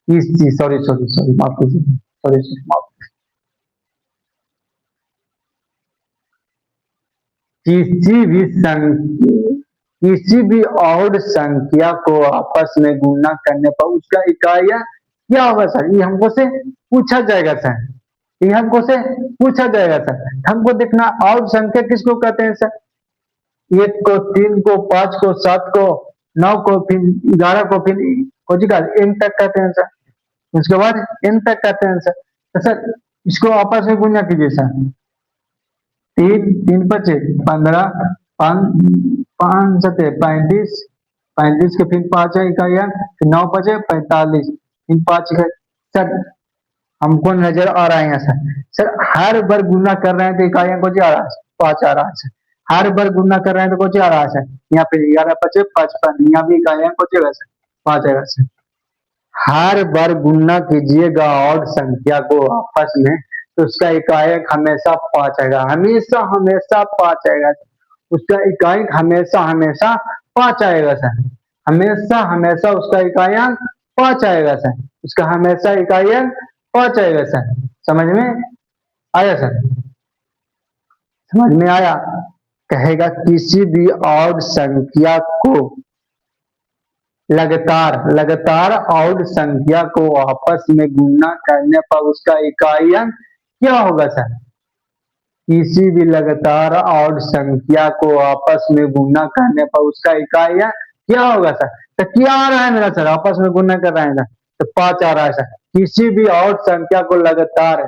सॉरी सॉरी सॉरी माफ कीजिए, सॉरी सॉरी माफ। किसी भी किसी भी और संख्या को आपस में गुणा करने पर उसका इकाइयां क्या होगा सर, ये हमको से पूछा जाएगा सर, ये हमको से पूछा जाएगा सर। हमको देखना और संख्या किसको कहते हैं सर, एक को, तीन को, पांच को, सात को, नौ को, फिर 11 को, फिर एन तक कहते हैं सर, उसके बाद एन तक कहते हैं सर। तो सर इसको आपस में गुणा कीजिए सर, तीन, तीन पचे 15, पांच सते 35, 35 के फिर पांच है इकाइयां, फिर नौ पचे 45, फिर पांच है सर। हमको नजर आ रहा है यहाँ सर, हर बार गुना कर रहे हैं तो इकाइयां को आ रहा है, पांच आ रहा है सर, हर बार गुना कर रहे हैं तो कुछ आ रहा है सर, यहाँ पे 11 पचे 55, यहाँ भी इकाइयां को सर पांच आएगा सर। हर बार गुना कीजिएगा और संख्या को आपस में तो उसका इकाइक हमेशा पांच आएगा, हमेशा हमेशा पांच आएगा, उसका इकाइक हमेशा हमेशा पांच आएगा सर, हमेशा हमेशा उसका इकाइक पांच आएगा सर, उसका हमेशा इकाइक पांच आएगा सर। समझ में आया सर, समझ में आया। कहेगा किसी भी और संख्या को लगातार, लगातार और संख्या को आपस में गुणा करने पर उसका इकाइयां क्या होगा सर, किसी भी लगातार और संख्या को आपस में गुणा करने पर उसका इकाइयां क्या होगा सर। तो क्या आ रहा है मेरा सर, आपस में गुणा कर रहे हैं सर, तो पांच आ रहा है सर। किसी भी और संख्या को लगातार,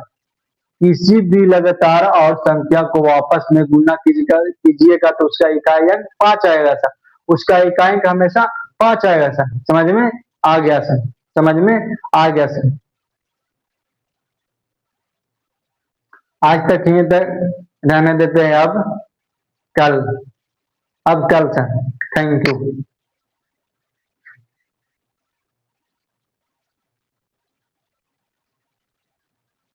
किसी भी लगातार और संख्या को आपस में गुणा कीजिएगा तो उसका इकाइयां पांच आएगा सर, उसका इकाइक हमेशा पांच आएगा सर। समझ में आ गया सर, समझ में आ गया सर। आज तक यहीं तक रहने देते हैं, अब कल, अब कल सर। Thank you.